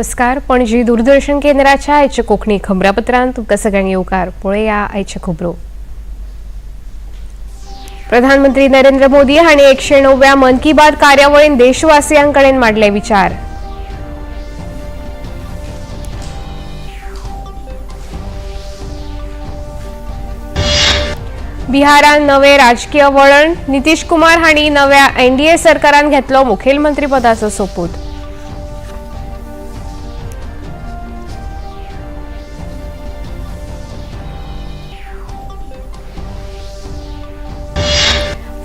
नमस्कार. पणजी दूरदर्शन केंद्राच्या आयच्या कोंकणी खबरापत्रांत तुमकां सगळ्यांक येवकार. पळया आयच्यो खबरो. प्रधानमंत्री नरेंद्र मोदी हांणी 109व्या मन की बात कार्यावळीन देशवासियांकडेन मांडले विचार. बिहारान नवे राजकीय वळण. नितीश कुमार हांणी नव्या एनडीए सरकारान घेतलो मुखेलमंत्री पदाचो सोपूत.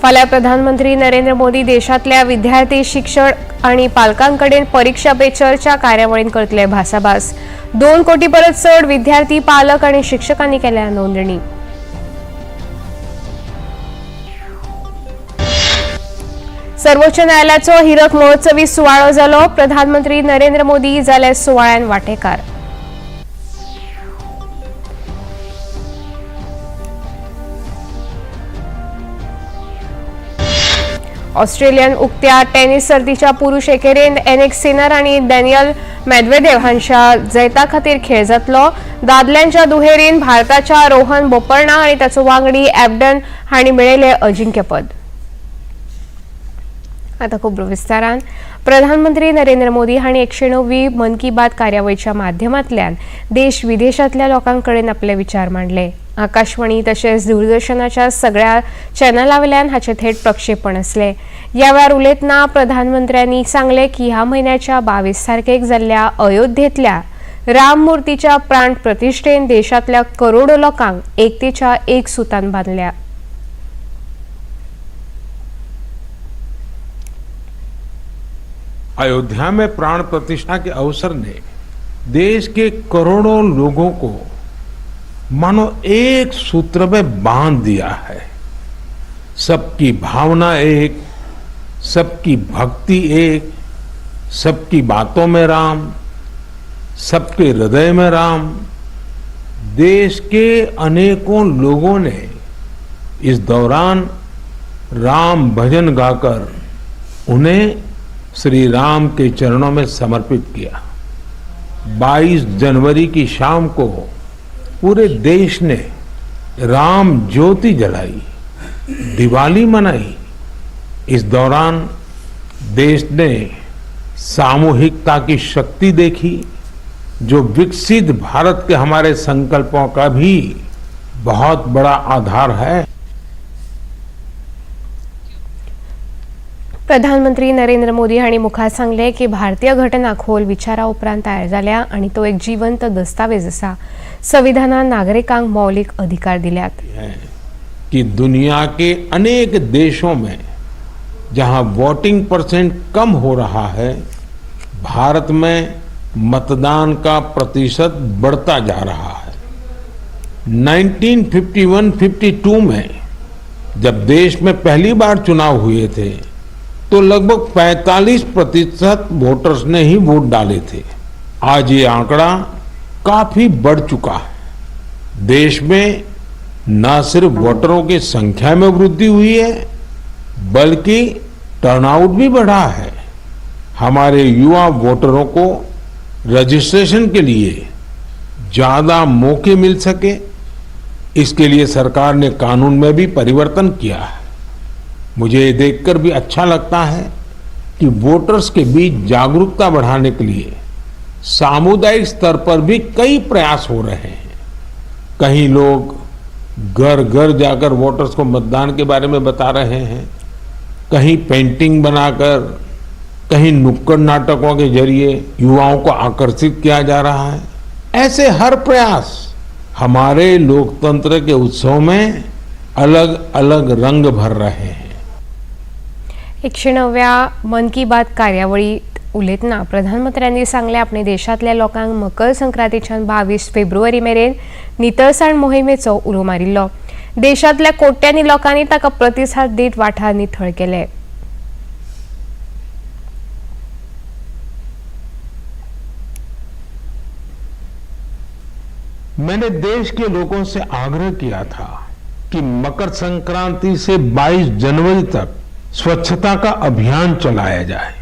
फाल्यां प्रधानमंत्री नरेंद्र मोदी देशातल्या विद्यार्थी, शिक्षक आणि पालकांकडेन परीक्षा पे चर्चा कार्यावळीन करतले भासाभास. 2 कोटी परस चड विद्यार्थी, पालक आणि शिक्षकांनी केल्या नोंदणी. सर्वोच्च न्यायालयाचो हिरक महोत्सवी सुवाळो जालो. प्रधानमंत्री नरेंद्र मोदी जाले सुवाळ्यान वांटेकार. ऑस्ट्रेलियन उक्त्या टेनिस सर्तीच्या पुरुष एकेरीन एनिक सिनर आणि डॅनियल मेदवेदेव हांच्या जैता खातीर खेळ जातलो. दादल्यांच्या दुहेरीन भारताच्या रोहन बोपण्णा आणि ताचो वांगडी एबडन हांणी मेळयले अजिंक्यपद. आता खूब विस्तारान. प्रधानमंत्री नरेंद्र मोदी हांणी 109वी मन की बात कार्यावळीच्या माध्यमांतल्यान देश विदेशातल्या लोकांकडेन आपले विचार मांडले. आकाशवाणी तशेंच दूरदर्शनाच्या सगळ्या चॅनलांवयल्यान हाचे थेट प्रक्षेपण आसले. ह्या वेळार उलयतना प्रधानमंत्र्यांनी सांगले की ह्या म्हयन्याच्या 22 तारखेक जाल्ल्या अयोध्येंतल्या राम मुर्तीच्या प्राण प्रतिश्ठेन देशातल्या करोडो लोकांक एकतेच्या एक सुतान बांदल्या. अयोध्या में प्राण प्रतिष्ठा के अवसर ने देश के करोड़ों लोगों को मानो एक सूत्र में बांध दिया है. सबकी भावना एक, सबकी भक्ति एक, सबकी बातों में राम, सबके हृदय में राम. देश के अनेकों लोगों ने इस दौरान राम भजन गाकर उन्हें श्री राम के चरणों में समर्पित किया. 22 जनवरी की शाम को पूरे देश ने राम ज्योति जलाई, दिवाली मनाई. इस दौरान देश ने सामूहिकता की शक्ति देखी, जो विकसित भारत के हमारे संकल्पों का भी बहुत बड़ा आधार है. प्रधानमंत्री नरेंद्र मोदी हांणी मुखार सांगले की भारतीय घटना खोल विचारा उपरांत तयार जाल्या आणि तो एक जिवंत दस्तावेज आसा. संविधानान नागरिकांक मौलिक अधिकार दिल्यात. कि दुनिया के अनेक देशों में जहां वोटिंग परसेंट कम हो रहा है, भारत में मतदान का प्रतिशत बढ़ता जा रहा है. 1951-52 में जब देश में पहली बार चुनाव हुए थे तो लगभग 45% वोटर्स ने ही वोट डाले थे. आज ये आंकड़ा काफी बढ़ चुका है. देश में न सिर्फ वोटरों की संख्या में वृद्धि हुई है, बल्कि टर्नआउट भी बढ़ा है. हमारे युवा वोटरों को रजिस्ट्रेशन के लिए ज्यादा मौके मिल सके, इसके लिए सरकार ने कानून में भी परिवर्तन किया है. मुझे ये देखकर भी अच्छा लगता है कि वोटर्स के बीच जागरूकता बढ़ाने के लिए सामुदायिक स्तर पर भी कई प्रयास हो रहे हैं. कहीं लोग घर घर जाकर वोटर्स को मतदान के बारे में बता रहे हैं, कहीं पेंटिंग बनाकर, कहीं नुक्कड़ नाटकों के जरिए युवाओं को आकर्षित किया जा रहा है. ऐसे हर प्रयास हमारे लोकतंत्र के उत्सव में अलग अलग रंग भर रहे हैं. 109व्या मन की बात कार्यावळीत उलयतना प्रधानमंत्र्यांनी सांगले आपणे देशातल्या लोकांक मकर संक्रांतीच्यान 22 फेब्रुवारी मेरेन नितळसाण मोहिमेचो उलो मारिल्लो. देशातल्या कोट्यांनी लोकांनी ताका प्रतिसाद दीत वाठार नितळ केले. मैंने देश के लोगों से आग्रह किया था कि मकर संक्रांति से 22 जनवरी तक स्वच्छता का अभियान चलाया जाए.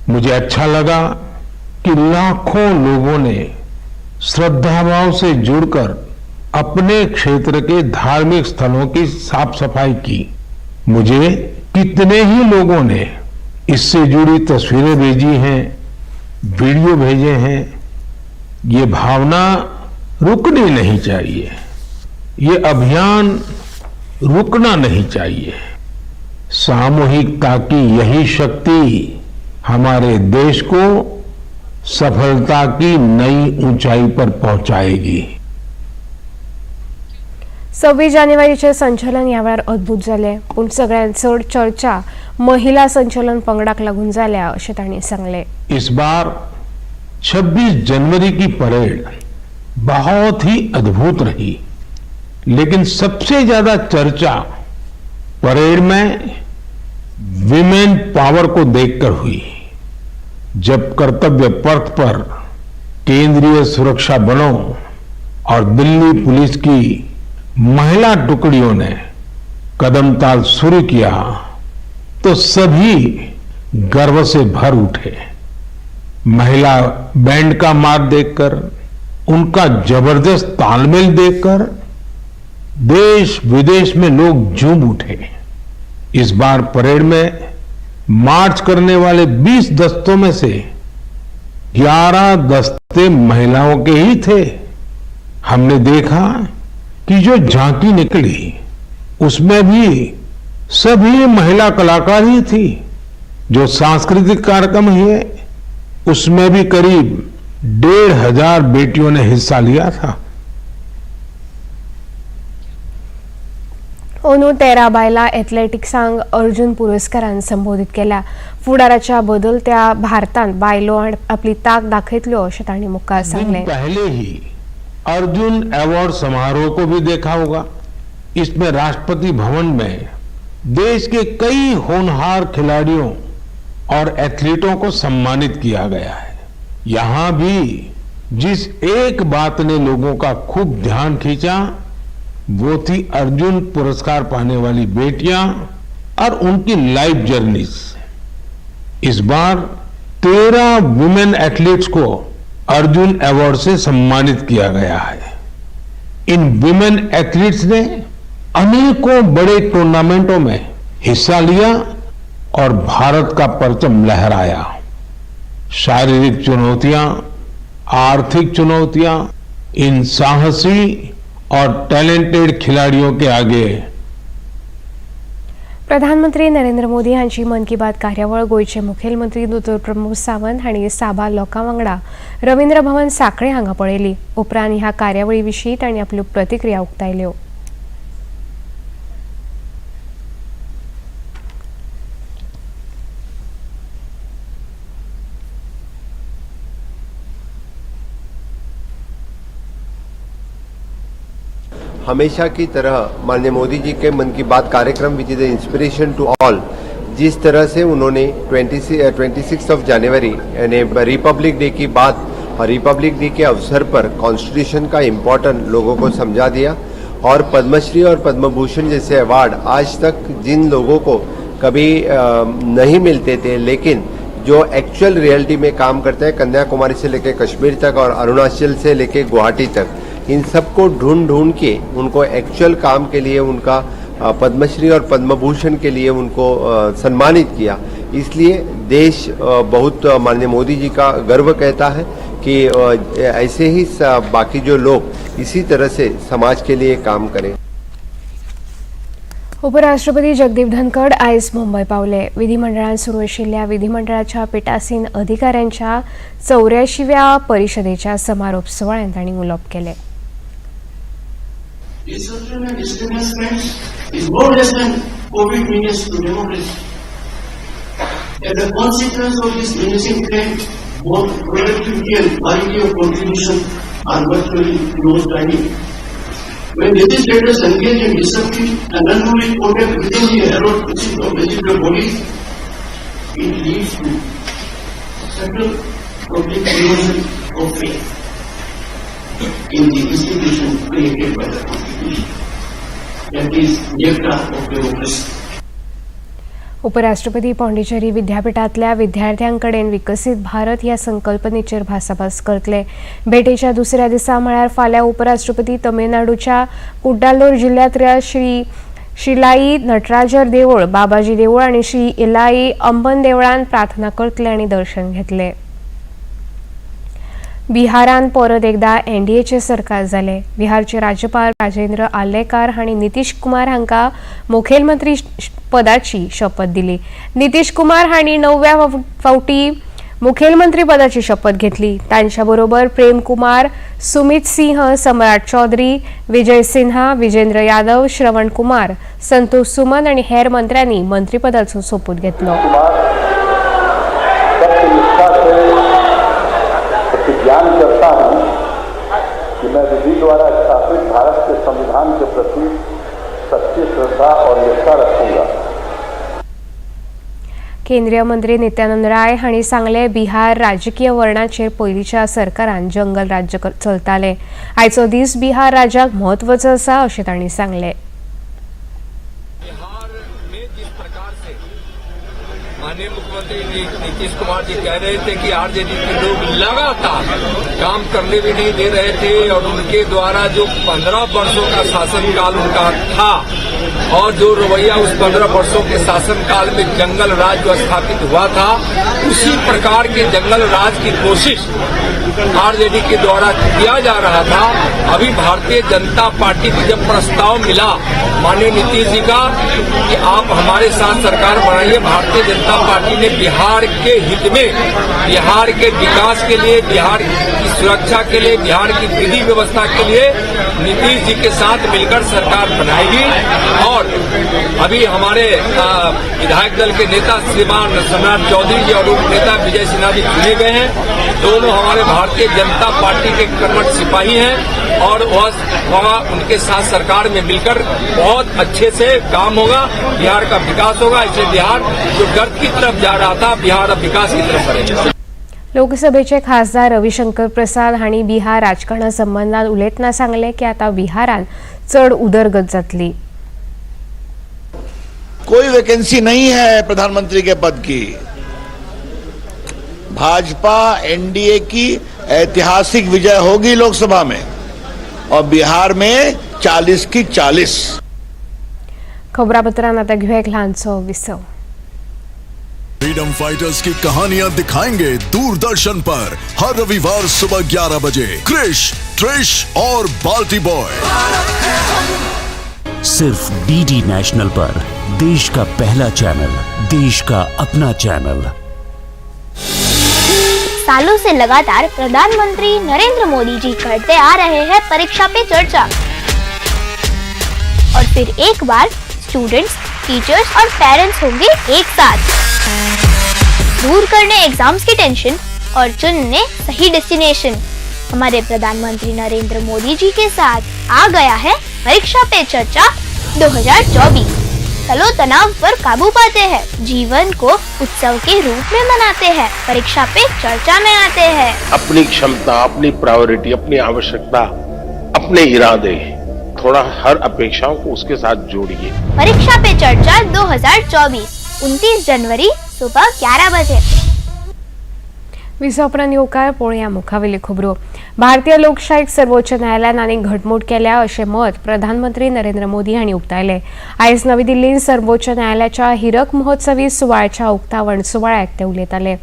मुझे अच्छा लगा कि लाखों लोगों ने श्रद्धाभाव से जुड़कर अपने क्षेत्र के धार्मिक स्थलों की साफ सफाई की। मुझे कितने ही लोगों ने इससे जुड़ी तस्वीरें भेजी हैं, वीडियो भेजे हैं। ये भावना रुकनी नहीं चाहिए, ये अभियान रुकना नहीं चाहिए। सामूहिकता की यही शक्ति हमारे देश को सफलता की नई ऊंचाई पर पहुंचाएगी। 26 जानेवारीचे संचलन ह्या वेळार अद्भुत जाले, पूण सगळ्यांत चड चर्चा महिला संचलन पंगडाक लागून जाल्या अशें तांणी सांगले। इस बार 26 जनवरी की परेड बहुत ही अद्भुत रही, लेकिन सबसे ज्यादा चर्चा परेड में विमेन पावर को देखकर हुई। जब कर्तव्य पथ पर केंद्रीय सुरक्षा बलों और दिल्ली पुलिस की महिला टुकड़ियों ने कदमताल शुरू किया तो सभी गर्व से भर उठे। महिला बैंड का मार्च देखकर, उनका जबरदस्त तालमेल देखकर देश विदेश में लोग झूम उठे। इस बार परेड में मार्च करने वाले 20 दस्तों में से 11 दस्ते महिलाओं के ही थे। हमने देखा कि जो झांकी निकली उसमें भी सभी महिला कलाकार ही थी। जो सांस्कृतिक कार्यक्रम हुए उसमें भी करीब 1,500 बेटियों ने हिस्सा लिया था। अंदू 13 बायलां एथलेटिक्सांक अर्जुन पुरस्कारान संबोधित केल्या। फुडाराच्या बदलत्या भारतांत बायलो आपली ताक दाखयतल्यो अशें तांणी मुखार सांगलें। पहले ही अर्जुन अवार्ड समारोह को भी देखा होगा। इसमें राष्ट्रपति भवन में देश के कई होनहार खिलाड़ियों और एथलीटों को सम्मानित किया गया है। यहां भी जिस एक बात ने लोगों का खूब ध्यान खींचा वो थी अर्जुन पुरस्कार पाने वाली बेटियां और उनकी लाइफ जर्नीज। इस बार 13 वुमेन एथलीट्स को अर्जुन अवार्ड से सम्मानित किया गया है। इन वुमेन एथलीट्स ने अनेकों बड़े टूर्नामेंटों में हिस्सा लिया और भारत का परचम लहराया। शारीरिक चुनौतियां, आर्थिक चुनौतियां इन साहसी और टैलेंटेड खिलाड़ियों के आगे। प्रधानमंत्री नरेंद्र मोदी हांची मन की बात कार्यावळ गोयचे मुखेलमंत्री दोतोर प्रमोद सावंत हांणी साबार लोकां वांगडा रवींद्र भवन सांखळे हांगा पळयली। उपरांत ह्या कार्यावळी विशीं तांणी आपल्यो प्रतिक्रिया उक्तायल्यो। हमेशा की तरह माननीय मोदी जी के मन की बात कार्यक्रम which is inspiration to all, जिस तरह से उन्होंने 26 जनवरी यानी रिपब्लिक डे की बात और रिपब्लिक डे के अवसर पर कॉन्स्टिट्यूशन का इम्पोर्टेंट लोगों को समझा दिया और पद्मश्री और पद्म भूषण जैसे अवार्ड आज तक जिन लोगों को कभी नहीं मिलते थे, लेकिन जो एक्चुअल रियलिटी में काम करते हैं, कन्याकुमारी से लेकर कश्मीर तक और अरुणाचल से लेकर गुवाहाटी तक, इन सबको ढूंढ के उनको एक्चुअल काम के लिए उनका पद्मश्री और पद्म भूषण के लिए उनको सम्मानित किया। इसलिए देश बहुत माननीय मोदी जी का गर्व कहता है कि ऐसे ही बाकी जो लोग इसी तरह से समाज के लिए काम करें। उपराष्ट्रपती जगदीप धनखड आयज मुंबय पावले। विधिमंडळात सुरू आशिल्ल्या विधिमंडळाच्या पिठासीन अधिकाऱ्यांच्या 84व्या परिषदेच्या समारोप सोहळ्यात तांणी उलोवप केले। Disruption and disturbance is no less than COVID menace to democracy. As a consequence of this menacing trend, both productivity and quality of contribution are virtually closed dying. When legislators engage in disruptive and unruly conduct within the hallowed precincts of legislative bodies, it leads to subtle public erosion of faith in the institution created by the Constitution. That is nectar of democracy. उपराष्ट्रपती पांडिचेरी विद्यापीठातल्या विद्यार्थ्यांकडेन विकसित भारत ह्या संकल्पनेचेर भासाभास करतले. भेटेच्या दुसऱ्या दिसा म्हळ्यार फाल्यां उपराष्ट्रपती तमिळनाडूच्या कुड्डालोर जिल्ह्यांतल्या श्री शिलाई नटराजर देवूळ, बाबाजी देवूळ आनी श्री इलाई अंबन देवळांत प्रार्थना करतले आनी दर्शन घेतले. बिहारान परत एकदा एनडीएचे सरकार जाले. बिहारचे राज्यपाल राजेंद्र आलेकार हांणी नितीश कुमार हांकां मुखेलमंत्री पदाची शपथ दिली. नितीश कुमार हांणी 9व्या फावटी मुखेलमंत्री पदाची शपथ घेतली. तांच्या बरोबर प्रेम कुमार, सुमित सिंह, सम्राट चौधरी, विजय सिन्हा, विजेंद्र यादव, श्रवण कुमार, संतोष सुमन आणि हेर मंत्र्यांनी मंत्रिपदाचो सोपूत घेतलो. ज्ञान करता हूं कि मैं विधि द्वारा स्थापित भारत के संविधान के प्रति सच्ची श्रद्धा और निष्ठा रखूंगा. केंद्रीय मंत्री नित्यानंद राय हांणी सांगले बिहार राजकीय वर्णाचेर पयलींच्या सरकारान जंगल राज्य चलताले. आयचो दीस बिहार राज्याक म्हत्वाचो आसा अशें तांणी सांगले. माननीय मुख्यमंत्री नीतीश कुमार जी कह रहे थे कि आरजेडी के लोग लगातार काम करने भी नहीं दे रहे थे और उनके द्वारा जो 15 वर्षों का शासनकाल उनका था और जो रवैया उस 15 वर्षों के शासनकाल में जंगल राज जो स्थापित हुआ था, उसी प्रकार के जंगल राज की कोशिश आरजेडी के द्वारा किया जा रहा था. अभी भारतीय जनता पार्टी को जब प्रस्ताव मिला माननीय नीतीश जी का कि आप हमारे साथ सरकार बनाइए, भारतीय जनता पार्टी ने बिहार के हित में, बिहार के विकास के लिए, बिहार की सुरक्षा के लिए, बिहार की विधि व्यवस्था के लिए नीतीश जी के साथ मिलकर सरकार बनाएगी. और अभी हमारे विधायक दल के नेता श्रीमान सम्राट चौधरी जी और उप नेता विजय सिन्हा जी चुने गए हैं. दोनों हमारे भारतीय जनता पार्टी के कर्मठ सिपाही हैं और वह उनके साथ सरकार में मिलकर बहुत अच्छे से काम होगा, बिहार का विकास होगा. इससे बिहार जो गर्त की तरफ जा रहा था, बिहार अब विकास की तरफ बढ़ेगा. लोकसभेचे खासदार रविशंकर प्रसाद हांणी बिहार राजकारणा संबंधान उलयतना सांगले की आता बिहारान चड उदरगत जातली. कोई वैकेंसी नहीं है प्रधानमंत्री के पद की. भाजपा एनडीए की ऐतिहासिक विजय होगी लोकसभा में और बिहार में 40 की 40. खबरापत्रान आता घेऊया एक लहानसो विसव. फ्रीडम फाइटर्स की कहानियां दिखाएंगे दूरदर्शन पर हर रविवार सुबह 11 बजे. क्रिश, ट्रिश और बाल्टी बॉय सिर्फ डीडी नेशनल पर, देश का पहला चैनल, देश का अपना चैनल. सालों से लगातार प्रधानमंत्री नरेंद्र मोदी जी करते आ रहे हैं परीक्षा पे चर्चा. और फिर एक बार स्टूडेंट्स, टीचर्स और पेरेंट्स होंगे एक साथ. दूर करने एग्जाम्स की टेंशन और चुनने सही डेस्टिनेशन. हमारे प्रधानमंत्री नरेंद्र मोदी जी के साथ आ गया है परीक्षा पे चर्चा 2024. चलो तनाव पर काबू पाते हैं, जीवन को उत्सव के रूप में मनाते हैं, परीक्षा पे चर्चा में आते हैं. अपनी क्षमता, अपनी प्रायोरिटी, अपनी आवश्यकता, अपने इरादे, थोड़ा हर अपेक्षाओं को उसके साथ जोड़िए. परीक्षा पे चर्चा 2024 29 जनवरी सुबह 11 बजे. विसोपरान येवकार पळोवया मुखावेली खबरो. भारतीय लोकशाहीक सर्वोच्च न्यायालयान आनीक घटमूट केल्या अशें मत प्रधानमंत्री नरेंद्र मोदी हांणी उक्तायलें. आयज नवी दिल्लींत सर्वोच्च न्यायालयाच्या हिरक महोत्सवी सुवाळ्याच्या उक्तावण सुवाळ्याक ते उलयताले.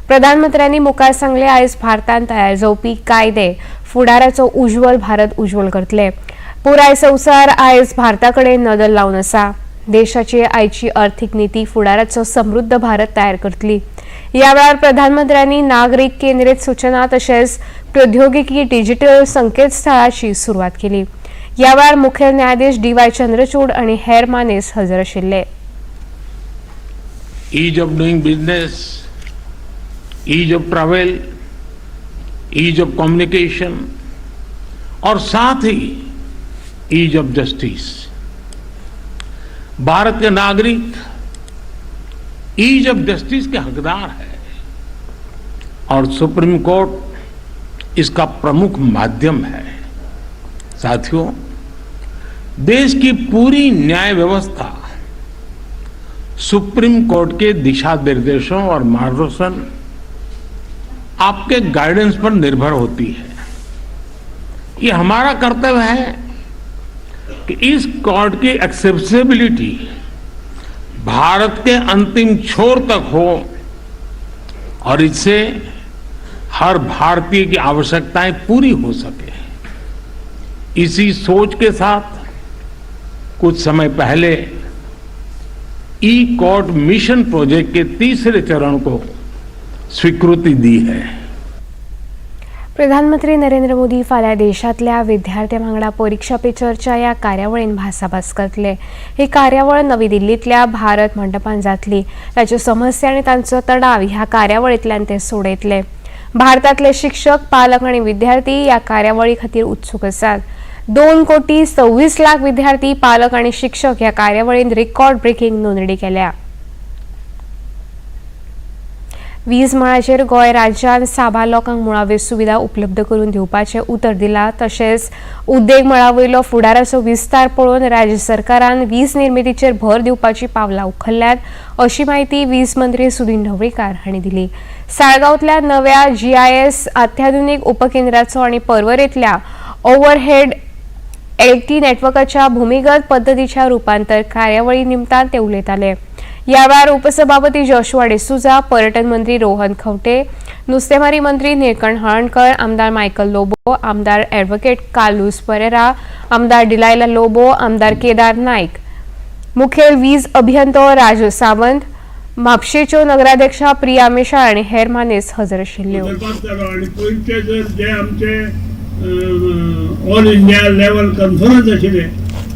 प्रधानमंत्र्यांनी मुखार सांगलें आयज भारतांत तयार जावपी कायदे फुडाराचो उज्वल भारत उज्वल करतले. पुराय संवसार आयज भारता कडेन नदर लावन आसा. देशाची आयची अर्थीक नीती फुडाराचो समृद्ध भारत तयार करतली. ह्या वेळार प्रधानमंत्र्यांनी नागरीक केंद्रीत सूचना तशेंच प्रौद्योगिकी डिजिटल संकेतस्थळाची सुरवात केली. ह्या वेळार मुखेल न्यायाधीश DY चंद्रचूड आनी हेर मानेस हजर आशिल्ले. Ease of doing business, ease of travel, ease of communication और साथ ही ईज ऑफ जस्टिस. भारत के नागरिक ईज ऑफ जस्टिस के हकदार है और सुप्रीम कोर्ट इसका प्रमुख माध्यम है. साथियों, देश की पूरी न्याय व्यवस्था सुप्रीम कोर्ट के दिशा निर्देशों और मार्गदर्शन आपके गाइडेंस पर निर्भर होती है। ये हमारा कर्तव्य है कि इस कोर्ट की एक्सेसिबिलिटी भारत के अंतिम छोर तक हो और इससे हर भारतीय की आवश्यकताएं पूरी हो सके। इसी सोच के साथ कुछ समय पहले ई कोर्ट मिशन प्रोजेक्ट के तीसरे चरण को स्वीकृति दी है। प्रधानमंत्री नरेंद्र मोदी फाल्यां देशातल्या विद्यार्थ्यां वांगडा परीक्षा पे चर्चा या कार्यावळीन भासाभास करतले। ही कार्यावळ नवी दिल्लीतल्या भारत मंडपान जातली। ताच्यो समस्या आनी तांचो तणाव ह्या कार्यावळींतल्यान ते सोडयतले। भारतातले शिक्षक, पालक आनी विद्यार्थी या कार्यावळी खातीर उत्सूक आसात। 2,26,00,000 विद्यार्थी, पालक आनी शिक्षक ह्या कार्यावळींत रिकॉर्ड ब्रेकिंग नोंदणी केल्या। वीज मळाचेर गोंय राज्यान साबार लोकांक मुळाव्यो सुविधा उपलब्ध करून दिवपाचें उतर दिलां। तशेंच उद्देग मळावयलो फुडाराचो विस्तार पळोवन राज्य सरकारान वीज निर्मितीचेर भर दिवपाची पावलां उखल्ल्यात, अशी माहिती वीज मंत्री सुदीन ढवळीकार हांणी दिली। साळगांवतल्या नव्या GIS अत्याधुनीक उपकेंद्राचो आनी पर्वरेंतल्या ओव्हरहेड LT नेटवर्काच्या भूमिगत पद्दतीच्या रुपांतर कार्यावळी निमतान ते उलयताले। ह्या वेळार उपसभापती जोशुआ डिसूजा, पर्यटन मंत्री रोहन खंवटे, नुस्तेमारी मंत्री निळकंठ हळर्णकर, आमदार मायकल लोबो, आमदार ॲडव्होकेट कार्लोस परेरा, आमदार डिलायला लोबो, आमदार केदार नाईक, मुखेल वीज अभियंतो राजू सावंत, म्हापशेच्यो नगराध्यक्षा प्रिया मेशाळ आनी हेर मानेस हजर आशिल्ल्यो। ऑल इंडिया लेवल कॉन्फरन्स आशिल्ले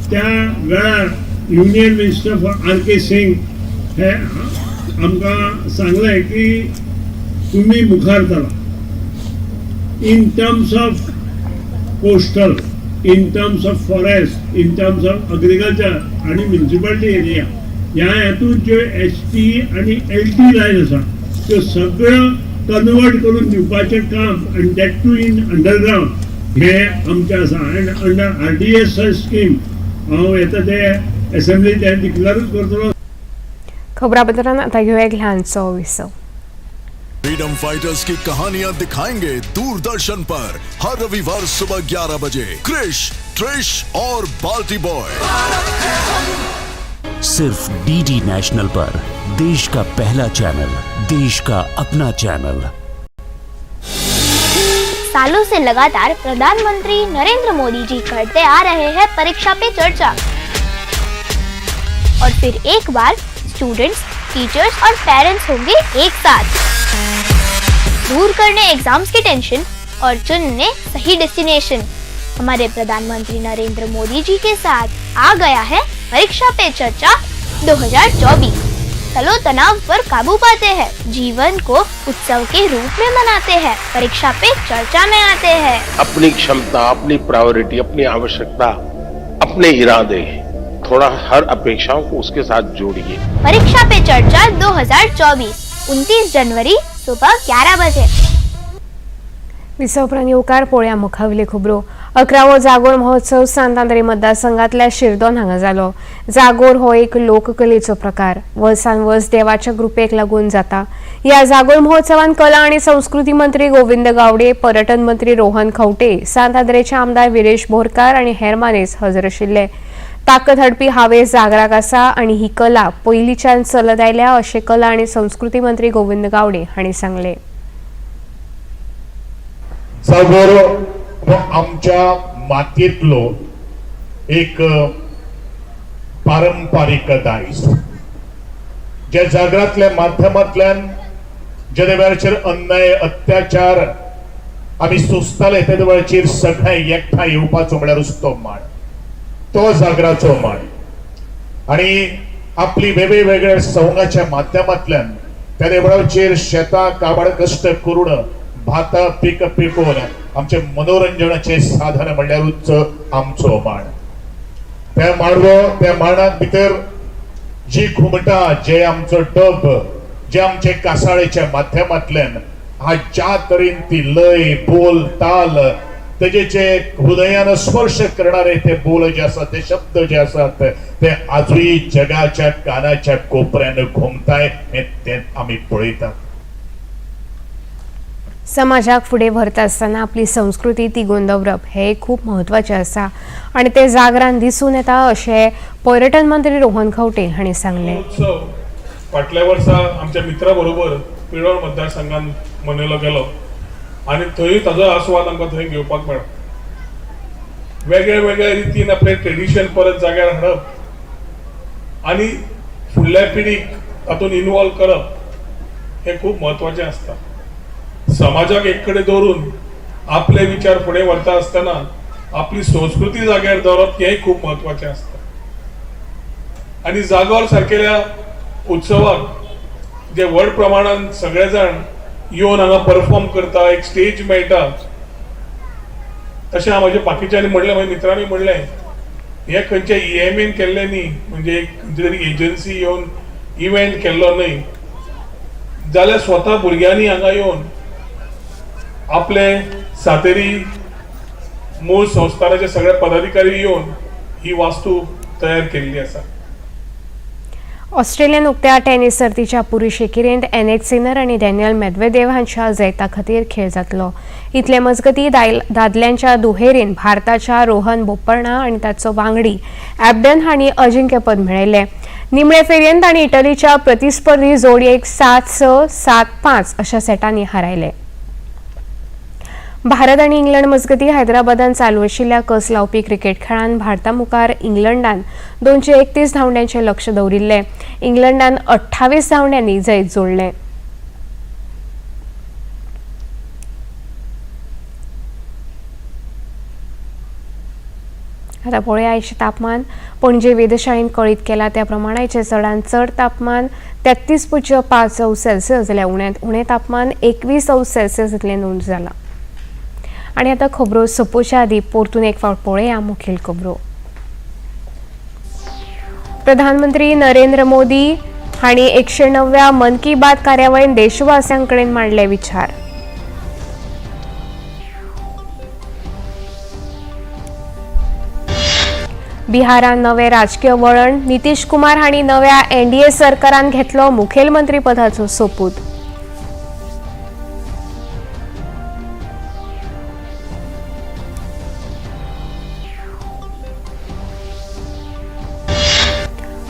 त्या वेळार युनियन मिनिस्टर फॉर RK सिंग हे आमकां सांगले की तुम्ही मुखार चला in terms of coastal, in terms of forest, in terms of agriculture आणि म्युनिसिपालिटी एरिया ह्या हेतून ज्यो HT आणि LT लायन आसा त्यो सगळ्यो कन्वर्ट करून दिवपाचें काम आनी दॅट टू इन अंडरग्राउंड हे आमचे आसा। आनी अंडर RDS स्कीम हांव येता ते असेंब्ली ते डिक्लेअरूच करतलो। खबराबद्दलान आता घेऊया एक ल्हानसो विसव। फ्रीडम फाइटर्स की कहानियां दिखाएंगे दूरदर्शन पर हर रविवार सुबह 11 बजे क्रिश, ट्रिश और बाल्टी बॉय। सिर्फ DD नेशनल पर, देश का पहला चैनल, देश का अपना चैनल। सालों से लगातार प्रधानमंत्री नरेंद्र मोदी जी करते आ रहे हैं परीक्षा पे चर्चा, और फिर एक बार स्टूडेंट्स, टीचर्स और पेरेंट्स होंगे एक साथ। दूर करने एग्जाम्स की टेंशन और चुनने सही डेस्टिनेशन। हमारे प्रधानमंत्री नरेंद्र मोदी जी के साथ आ गया है परीक्षा पे चर्चा 2024। चलो तनाव पर काबू पाते हैं, जीवन को उत्सव के रूप में मनाते हैं, परीक्षा पे चर्चा में आते हैं। अपनी क्षमता, अपनी प्रायोरिटी, अपनी आवश्यकता, अपने इरादे, थोड़ा हर अपेक्षाओं को उसके साथ जोड़िए। परीक्षा पे चर्चा 2024 29 जनवरी सुबह 11 बजे। विसव येवकार पळोवया मुखावेली खबरो। 11वो जागोर महोत्सव सांतांद्री मतदारसंघातल्या शिरदोन हांगा जालो। जागोर हो एक लोककलेचो प्रकार, वर्सान वर्स देवाच्या कृपेक लागून जाता। ह्या जागोर महोत्सवान कला आणि संस्कृती मंत्री गोविंद गावडे, पर्यटन मंत्री रोहन खंवटे, सांतांद्रेचे आमदार विरेश बोरकार आणि हेर मानेस हजर आशिल्ले। ताकद हाडपी हावेस जागराक आसा आणि ही कला पयलींच्यान चलत आयल्या अशें कला आणि संस्कृती मंत्री गोविंद गावडे हांणी सांगले। जागोर हो आमच्या मातयेंतलो एक पारंपारीक दायज, ज्या जागरांतल्या माध्यमांतल्यान ज्या वेळाचेर अन्याय, अत्याचार आमी सोंसताले त्या वेळाचेर सगळे एकठांय येवपाचो म्हळ्यारूच तो मांड, तो जागराचो मांड। आणि आपली वेगवेगळ्या संघाच्या माध्यमांतल्यान त्या वेळाचेर शेतां काबाड कश्ट करून भातां पीक पिकोवन आमचे मनोरंजनाचे साधन म्हणल्यारूच आमचो मांड। त्या मांडवो, त्या मांडांत भितर जी घुमटां, जे आमचो डब, जे आमचे कासाळेच्या माध्यमांतल्यान आज ज्या तरेन ती लय, बोल, ताल तेजे जे हृदयानं स्पर्श करणारे ते बोल जे असतात, ते शब्द जे असतात, ते आजही जगाच्या कानाच्या कोपऱ्यानं घुमताय ते आम्ही पळयतात. समाजाक फुडें व्हरता आसतना आपली संस्कृती तिगोवन दवरप हे खूब म्हत्वाचें आसा आनी ते जागरान दिसून येता अशें पर्यटन मंत्री रोहन खंवटे हांणी सांगलें. उत्सव फाटल्या वर्सा आमच्या मित्रा बरोबर पिळवण मतदारसंघात मनयलो गेलो आनी थंय ताजो आस्वाद आमकां थंय घेवपाक मेळ्ळो. वेगळ्या वेगळ्या रितीन आपले ट्रेडिशन परत जाग्यार हाडप आनी फुडल्या पिढीक तातूंत इन्वॉल्व करप हे खूब म्हत्वाचें आसता. समाजाक एक कडेन दवरून आपले विचार फुडें व्हरता आसतना आपली संस्कृती जाग्यार दवरप हेंय खूब म्हत्वाचें आसता. आनी जागोर सारकेल्या उत्सवाक जे व्हड प्रमाणान सगळे जाण येवन हांगा परफॉर्म करता, एक स्टेज मेळटा, तशें हांव म्हाज्या बाकीच्यांनी म्हणलें, म्हाज्या मित्रांनी म्हणलें हे खंयचे EMAन केल्लें न्ही, म्हणजे खंयची तरी एजन्सी येवन इव्हेंट केल्लो न्ही, जाल्यार स्वता भुरग्यांनी हांगा येवन आपले सातेरी मूळ संस्थानाचे सगळे पदाधिकारी येवन ही वास्तू तयार केल्ली आसा. ऑस्ट्रेलियन उक्त्या टेनिस सर्तीच्या पुरुष एकेरींत एनेक सिनर आनी डॅनियल मेदवेदेव हांच्या जैता खातीर खेळ जातलो. इतले मजगतीं दादल्यांच्या दुहेरीन भारताच्या रोहन बोपण्णा आनी ताचो वांगडी एबडन हांणी अजिंक्यपद मेळयलें. निमणे फेरयेंत तांणी इटलीच्या प्रतिस्पर्धी जोडयेक 7-6, 7-5 अशा सेटांनी हारयले. भारत आनी इंग्लंड मजगतीं हैदराबादात चालू आशिल्ल्या कस लावपी क्रिकेट खेळांत भारता मुखार इंग्लंडान 231 धांवड्यांचे लक्ष दवरिल्लें. इंग्लंडान 28 धांवड्यांनी जैत जोडलें. आतां पळया आयचें तापमान. पणजे वेधशाळेन कळीत केला त्या प्रमाणाचें चडांत चड तापमान 33.5 जाल्यार उणें तापमान 21 इतलें नोंद जालां. आणि आता खबरो सोंपोवच्या आदी परतून एक फावट पळया मुखेल खबरो. प्रधानमंत्री नरेंद्र मोदी हांणी 109व्या मन की बात कार्यावळीन देशवासियां कडेन मांडले विचार. बिहारान नवे राजकीय वळण. नितीश कुमार हांणी नव्या NDA सरकारान घेतलो मुखेलमंत्री पदाचो सोपूत.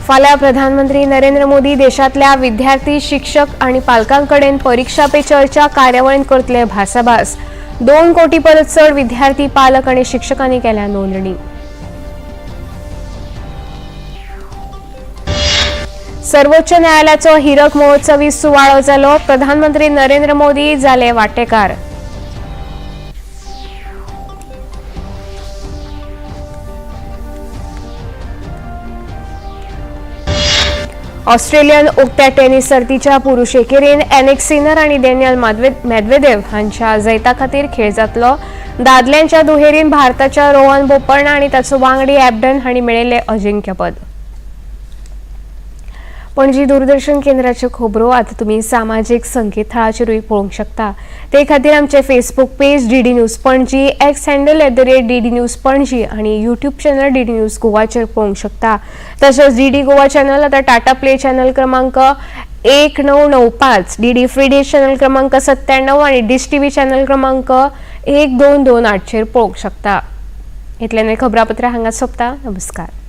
फाल्यां प्रधानमंत्री नरेंद्र मोदी देशांतल्या विद्यार्थी, शिक्षक आनी पालकांकडेन परीक्षा पे चर्चा कार्यावळीन करतले भासाभास. 2 कोटी परस चड विद्यार्थी, पालक आनी शिक्षकांनी केल्या नोंदणी. सर्वोच्च न्यायालयाचो हिरक महोत्सवी सुवाळो जालो. प्रधानमंत्री नरेंद्र मोदी जाले वांटेकार. ऑस्ट्रेलियन उक्त्या टेनिस सर्तीच्या पुरुष एकेरीन एनेक सिनर आनी डॅनियल मेदवेदेव हांच्या जैता खातीर खेळ जातलो. दादल्यांच्या दुहेरीन भारताच्या रोहन बोपण्णा आनी ताचो वांगडी एबडन हांणी मेळयलें अजिंक्यपद. पणजी दूरदर्शन केंद्राच्यो खबरो आतां तुमी सामाजीक संकेतथळाचेरूय पळोवंक शकता. ते खातीर आमचे Facebook page DD news Panaji, x handle @DD news Panaji आनी यूट्यूब चॅनल DD न्यूज गोवाचेर पळोवंक शकता. तशेंच DD गोवा चॅनल आतां टाटा प्ले चॅनल क्रमांक 1995, DD फ्री डिश चॅनल क्रमांक 97 आनी डिश TV चॅनल क्रमांक 1228 पळोवंक शकता. इतलें खबरापत्र हांगा सोंपता. नमस्कार.